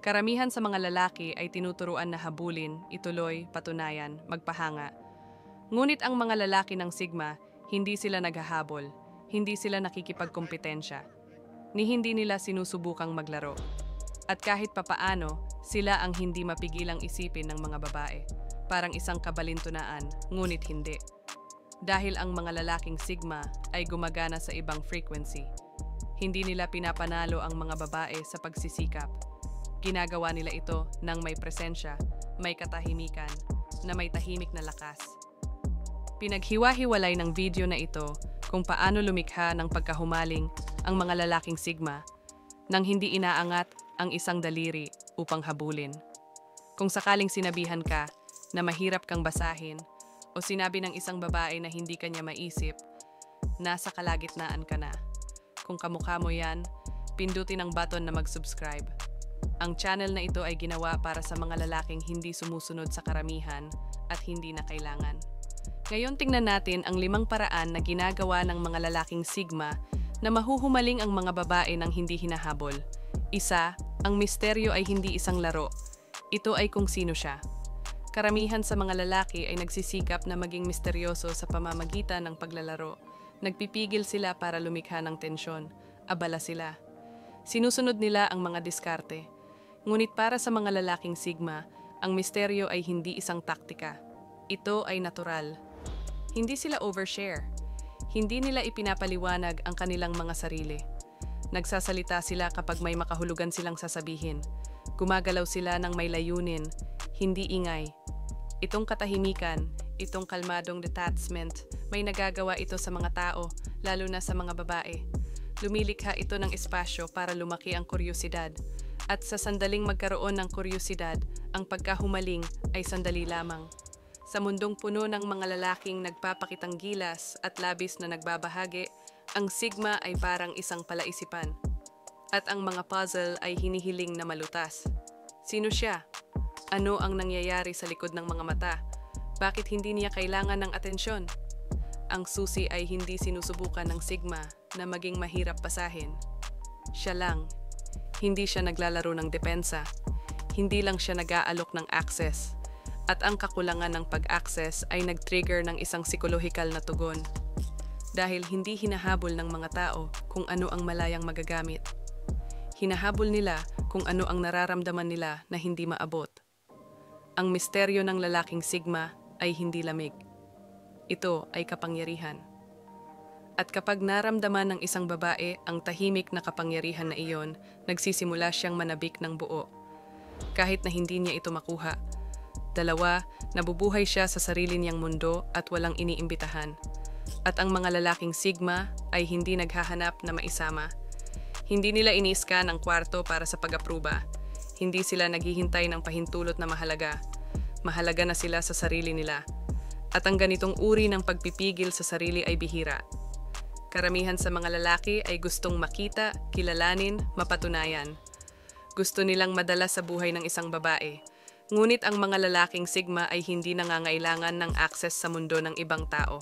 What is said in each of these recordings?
Karamihan sa mga lalaki ay tinuturuan na habulin, ituloy, patunayan, magpahanga. Ngunit ang mga lalaki ng Sigma, hindi sila naghahabol, hindi sila nakikipagkompetensya, ni hindi nila sinusubukang maglaro. At kahit papaano, sila ang hindi mapigilang isipin ng mga babae. Parang isang kabalintunaan, ngunit hindi. Dahil ang mga lalaking Sigma ay gumagana sa ibang frequency. Hindi nila pinapanalo ang mga babae sa pagsisikap. Ginagawa nila ito ng may presensya, may katahimikan, na may tahimik na lakas. Pinaghiwa-hiwalay ng video na ito kung paano lumikha ng pagkahumaling ang mga lalaking Sigma nang hindi inaangat ang isang daliri upang habulin. Kung sakaling sinabihan ka na mahirap kang basahin o sinabi ng isang babae na hindi kanya maisip, nasa kalagitnaan ka na. Kung kamukha mo yan, pindutin ang button na mag-subscribe. Ang channel na ito ay ginawa para sa mga lalaking hindi sumusunod sa karamihan at hindi na kailangan. Ngayon tingnan natin ang 5 paraan na ginagawa ng mga lalaking Sigma na mahuhumaling ang mga babae ng hindi hinahabol. 1, ang misteryo ay hindi isang laro. Ito ay kung sino siya. Karamihan sa mga lalaki ay nagsisikap na maging misteryoso sa pamamagitan ng paglalaro. Nagpipigil sila para lumikha ng tensyon. Abala sila. Sinusunod nila ang mga diskarte. Ngunit para sa mga lalaking Sigma, ang misteryo ay hindi isang taktika. Ito ay natural. Hindi sila overshare. Hindi nila ipinapaliwanag ang kanilang mga sarili. Nagsasalita sila kapag may makahulugan silang sasabihin. Gumagalaw sila ng may layunin, hindi ingay. Itong katahimikan, itong kalmadong detachment, may nagagawa ito sa mga tao, lalo na sa mga babae. Lumilikha ito ng espasyo para lumaki ang kuryosidad. At sa sandaling magkaroon ng kuryosidad, ang pagkahumaling ay sandali lamang. Sa mundong puno ng mga lalaking nagpapakitang gilas at labis na nagbabahagi, ang Sigma ay parang isang palaisipan. At ang mga puzzle ay hinihiling na malutas. Sino siya? Ano ang nangyayari sa likod ng mga mata? Bakit hindi niya kailangan ng atensyon? Ang susi ay hindi sinusubukan ng Sigma na maging mahirap basahin. Siya lang. Hindi siya naglalaro ng depensa. Hindi lang siya nag-aalok ng access. At ang kakulangan ng pag-access ay nag-trigger ng isang psikolohikal na tugon. Dahil hindi hinahabol ng mga tao kung ano ang malayang magagamit. Hinahabol nila kung ano ang nararamdaman nila na hindi maabot. Ang misteryo ng lalaking Sigma ay hindi lamig. Ito ay kapangyarihan. At kapag naramdaman ng isang babae ang tahimik na kapangyarihan na iyon, nagsisimula siyang manabik ng buo. Kahit na hindi niya ito makuha. 2, nabubuhay siya sa sarili niyang mundo at walang iniimbitahan. At ang mga lalaking Sigma ay hindi naghahanap na maisama. Hindi nila ini-scan ang kwarto para sa pag-apruba. Hindi sila naghihintay ng pahintulot na mahalaga. Mahalaga na sila sa sarili nila. At ang ganitong uri ng pagpipigil sa sarili ay bihira. Karamihan sa mga lalaki ay gustong makita, kilalanin, mapatunayan. Gusto nilang madala sa buhay ng isang babae. Ngunit ang mga lalaking Sigma ay hindi nangangailangan ng access sa mundo ng ibang tao.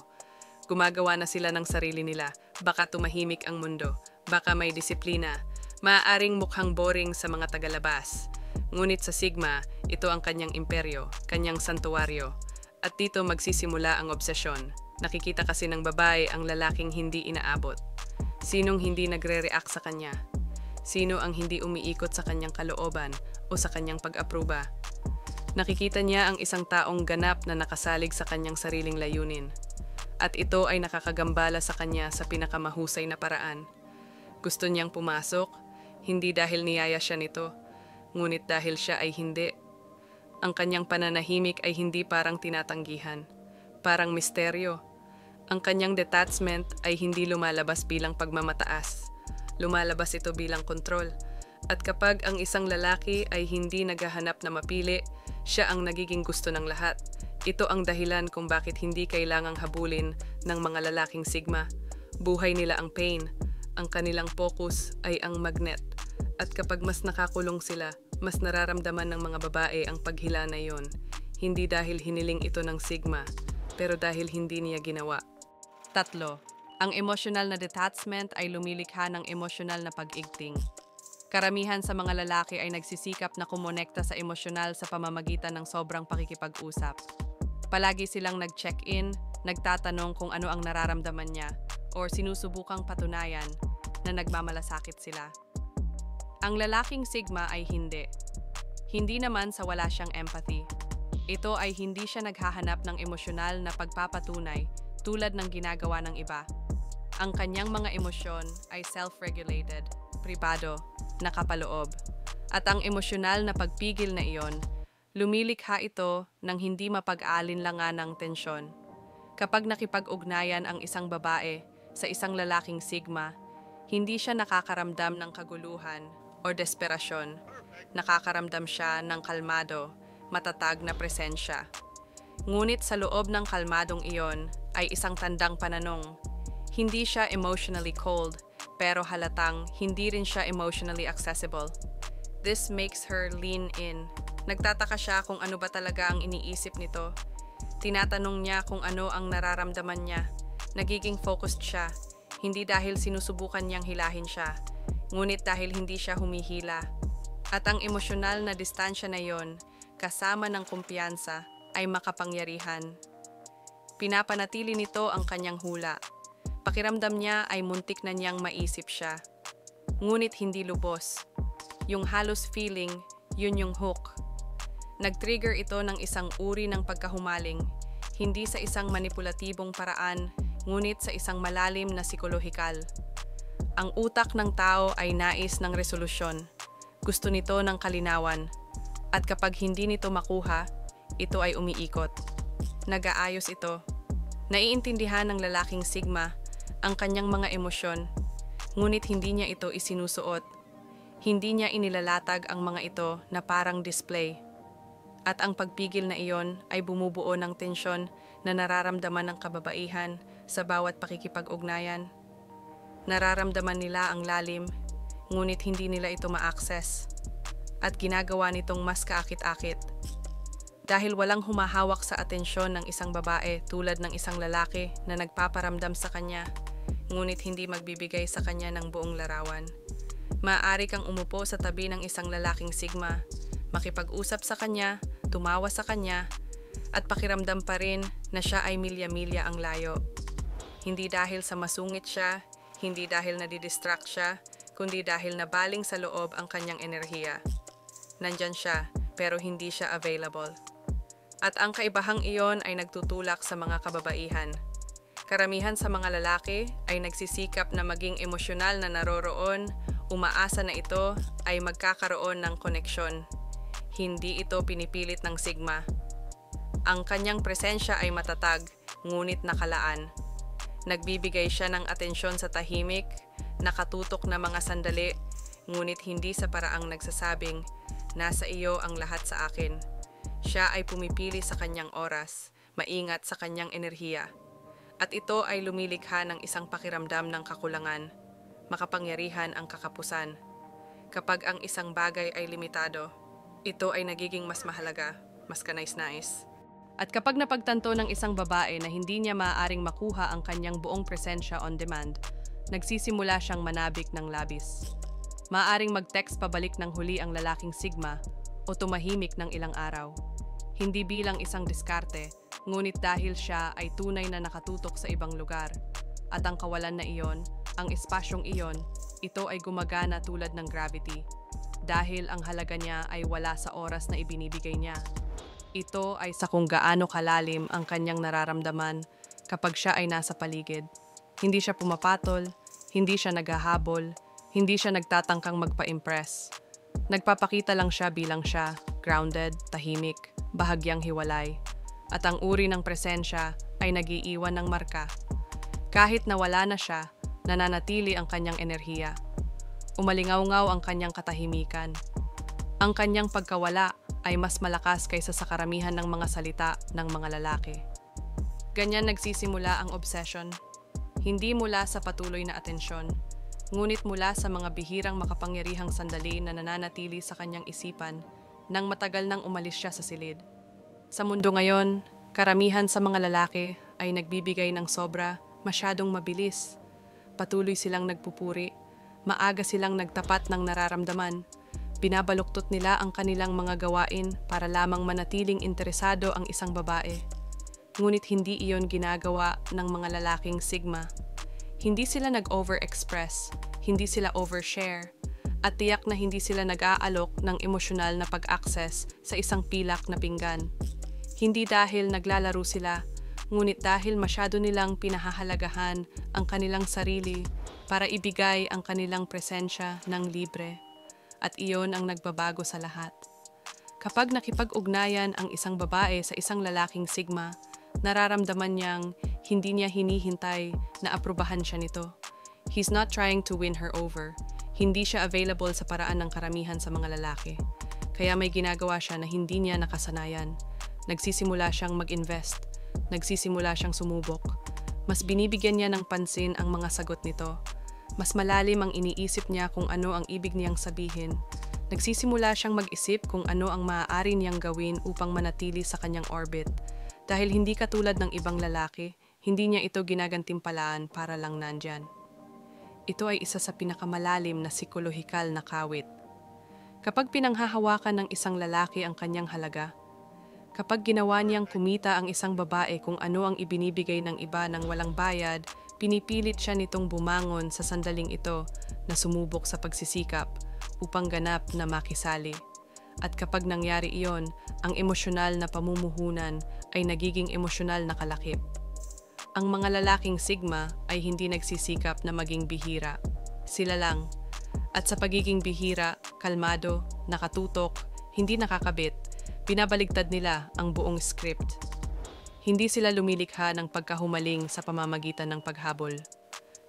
Gumagawa na sila ng sarili nila. Baka tumahimik ang mundo. Baka may disiplina. Maaaring mukhang boring sa mga tagalabas. Ngunit sa Sigma, ito ang kanyang imperyo, kanyang santuwaryo. At dito magsisimula ang obsesyon. Nakikita kasi ng babae ang lalaking hindi inaabot. Sinong hindi nagre-react sa kanya? Sino ang hindi umiikot sa kanyang kalooban o sa kanyang pag-apruba? Nakikita niya ang isang taong ganap na nakasalig sa kanyang sariling layunin. At ito ay nakakagambala sa kanya sa pinakamahusay na paraan. Gusto niyang pumasok, hindi dahil niyaya siya nito, ngunit dahil siya ay hindi. Ang kanyang pananahimik ay hindi parang tinatanggihan, parang misteryo. Ang kanyang detachment ay hindi lumalabas bilang pagmamataas. Lumalabas ito bilang kontrol. At kapag ang isang lalaki ay hindi naghahanap na mapili, siya ang nagiging gusto ng lahat. Ito ang dahilan kung bakit hindi kailangang habulin ng mga lalaking Sigma. Buhay nila ang pain. Ang kanilang focus ay ang magnet. At kapag mas nakakulong sila, mas nararamdaman ng mga babae ang paghila na iyon. Hindi dahil hiniling ito ng Sigma, pero dahil hindi niya ginawa. 3, ang emosyonal na detachment ay lumilikha ng emosyonal na pag-igting. Karamihan sa mga lalaki ay nagsisikap na kumonekta sa emosyonal sa pamamagitan ng sobrang pakikipag-usap. Palagi silang nag-check-in, nagtatanong kung ano ang nararamdaman niya, or sinusubukang patunayan na nagmamalasakit sila. Ang lalaking Sigma ay hindi. Hindi naman sa wala siyang empathy. Ito ay hindi siya naghahanap ng emosyonal na pagpapatunay tulad ng ginagawa ng iba. Ang kanyang mga emosyon ay self-regulated, pribado, nakapaloob. At ang emosyonal na pagpigil na iyon, lumilikha ito ng hindi mapag-alinlangan ng tensyon. Kapag nakipag-ugnayan ang isang babae sa isang lalaking Sigma, hindi siya nakakaramdam ng kaguluhan o desperasyon. Nakakaramdam siya ng kalmado, matatag na presensya. Ngunit sa loob ng kalmadong iyon ay isang tandang pananong. Hindi siya emotionally cold, pero halatang hindi rin siya emotionally accessible. This makes her lean in. Nagtataka siya kung ano ba talaga ang iniisip nito. Tinatanong niya kung ano ang nararamdaman niya. Nagiging focused siya, hindi dahil sinusubukan niyang hilahin siya, ngunit dahil hindi siya humihila. At ang emosyonal na distansya na iyon, kasama ng kumpiyansa, ay makapangyarihan. Pinapanatili nito ang kanyang hula. Pakiramdam niya ay muntik na niyang maisip siya. Ngunit hindi lubos. Yung halos feeling, yun yung hook. Nag-trigger ito ng isang uri ng pagkahumaling, hindi sa isang manipulatibong paraan, ngunit sa isang malalim na psikolohikal. Ang utak ng tao ay nais ng resolusyon. Gusto nito ng kalinawan. At kapag hindi nito makuha, ito ay umiikot. Nag-aayos ito. Naiintindihan ng lalaking Sigma ang kanyang mga emosyon, ngunit hindi niya ito isinusuot. Hindi niya inilalatag ang mga ito na parang display. At ang pagpigil na iyon ay bumubuo ng tensyon na nararamdaman ng kababaihan sa bawat pakikipag-ugnayan. Nararamdaman nila ang lalim, ngunit hindi nila ito ma-access. At ginagawa nitong mas kaakit-akit. Dahil walang humahawak sa atensyon ng isang babae tulad ng isang lalaki na nagpaparamdam sa kanya, ngunit hindi magbibigay sa kanya ng buong larawan. Maaari kang umupo sa tabi ng isang lalaking Sigma, makipag-usap sa kanya, tumawa sa kanya, at pakiramdam pa rin na siya ay milya-milya ang layo. Hindi dahil sa masungit siya, hindi dahil nadidistract siya, kundi dahil nabaling sa loob ang kanyang enerhiya. Nandyan siya, pero hindi siya available. At ang kaibahang iyon ay nagtutulak sa mga kababaihan. Karamihan sa mga lalaki ay nagsisikap na maging emosyonal na naroroon, umaasa na ito ay magkakaroon ng koneksyon. Hindi ito pinipilit ng Sigma. Ang kanyang presensya ay matatag, ngunit nakalaan. Nagbibigay siya ng atensyon sa tahimik, nakatutok na mga sandali, ngunit hindi sa paraang nagsasabing, nasa iyo ang lahat sa akin. Siya ay pumipili sa kanyang oras, maingat sa kanyang enerhiya. At ito ay lumilikha ng isang pakiramdam ng kakulangan, makapangyarihan ang kakapusan. Kapag ang isang bagay ay limitado, ito ay nagiging mas mahalaga, mas kanais-nais. At kapag napagtanto ng isang babae na hindi niya maaaring makuha ang kanyang buong presensya on demand, nagsisimula siyang manabik ng labis. Maaaring mag-text pabalik ng huli ang lalaking Sigma o tumahimik ng ilang araw. Hindi bilang isang diskarte, ngunit dahil siya ay tunay na nakatutok sa ibang lugar. At ang kawalan na iyon, ang espasyong iyon, ito ay gumagana tulad ng gravity. Dahil ang halaga niya ay wala sa oras na ibinibigay niya. Ito ay sa kung gaano kalalim ang kanyang nararamdaman kapag siya ay nasa paligid. Hindi siya pumapatol, hindi siya naghahabol, hindi siya nagtatangkang magpa-impress. Nagpapakita lang siya bilang siya, grounded, tahimik, bahagyang hiwalay. At ang uri ng presensya ay nag-iiwan ng marka. Kahit nawala na siya, nananatili ang kanyang enerhiya. Umalingaw-ngaw ang kanyang katahimikan. Ang kanyang pagkawala ay mas malakas kaysa sa karamihan ng mga salita ng mga lalaki. Ganyan nagsisimula ang obsession. Hindi mula sa patuloy na atensyon, ngunit mula sa mga bihirang makapangyarihang sandali na nananatili sa kanyang isipan nang matagal nang umalis siya sa silid. Sa mundo ngayon, karamihan sa mga lalaki ay nagbibigay ng sobra, masyadong mabilis. Patuloy silang nagpupuri, Maaga silang nagtapat ng nararamdaman. Binabaluktot nila ang kanilang mga gawain para lamang manatiling interesado ang isang babae. Ngunit hindi iyon ginagawa ng mga lalaking Sigma. Hindi sila nag-overexpress, hindi sila overshare, at tiyak na hindi sila nag-aalok ng emosyonal na pag-access sa isang pilak na pinggan. Hindi dahil naglalaro sila, ngunit dahil masyado nilang pinahahalagahan ang kanilang sarili para ibigay ang kanilang presensya ng libre. At iyon ang nagbabago sa lahat. Kapag nakipag-ugnayan ang isang babae sa isang lalaking Sigma, nararamdaman niyang hindi niya hinihintay na aprubahan siya nito. He's not trying to win her over. Hindi siya available sa paraan ng karamihan sa mga lalaki. Kaya may ginagawa siya na hindi niya nakasanayan. Nagsisimula siyang mag-invest. Nagsisimula siyang sumubok. Mas binibigyan niya ng pansin ang mga sagot nito. Mas malalim ang iniisip niya kung ano ang ibig niyang sabihin. Nagsisimula siyang mag-isip kung ano ang maaari niyang gawin upang manatili sa kanyang orbit. Dahil hindi katulad ng ibang lalaki, hindi niya ito ginagantimpalaan para lang nandyan. Ito ay isa sa pinakamalalim na psikolohikal na kawit. Kapag pinanghahawakan ng isang lalaki ang kanyang halaga, kapag ginawa niyang kumita ang isang babae kung ano ang ibinibigay ng iba ng walang bayad, pinipilit siya nitong bumangon sa sandaling ito na sumubok sa pagsisikap upang ganap na makisali. At kapag nangyari iyon, ang emosyonal na pamumuhunan ay nagiging emosyonal na kalakip. Ang mga lalaking Sigma ay hindi nagsisikap na maging bihira. Sila lang. At sa pagiging bihira, kalmado, nakatutok, hindi nakakabit, binabaligtad nila ang buong script. Hindi sila lumilikha ng pagkahumaling sa pamamagitan ng paghabol.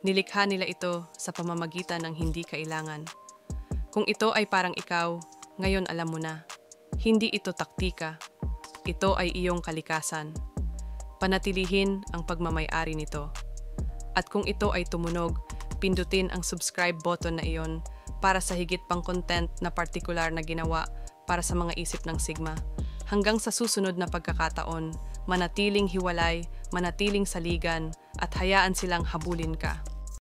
Nilikha nila ito sa pamamagitan ng hindi kailangan. Kung ito ay parang ikaw, ngayon alam mo na. Hindi ito taktika. Ito ay iyong kalikasan. Panatilihin ang pagmamay-ari nito. At kung ito ay tumunog, pindutin ang subscribe button na iyon para sa higit pang content na partikular na ginawa para sa mga isip ng Sigma. Hanggang sa susunod na pagkakataon, manatiling hiwalay, manatiling saligan, at hayaan silang habulin ka.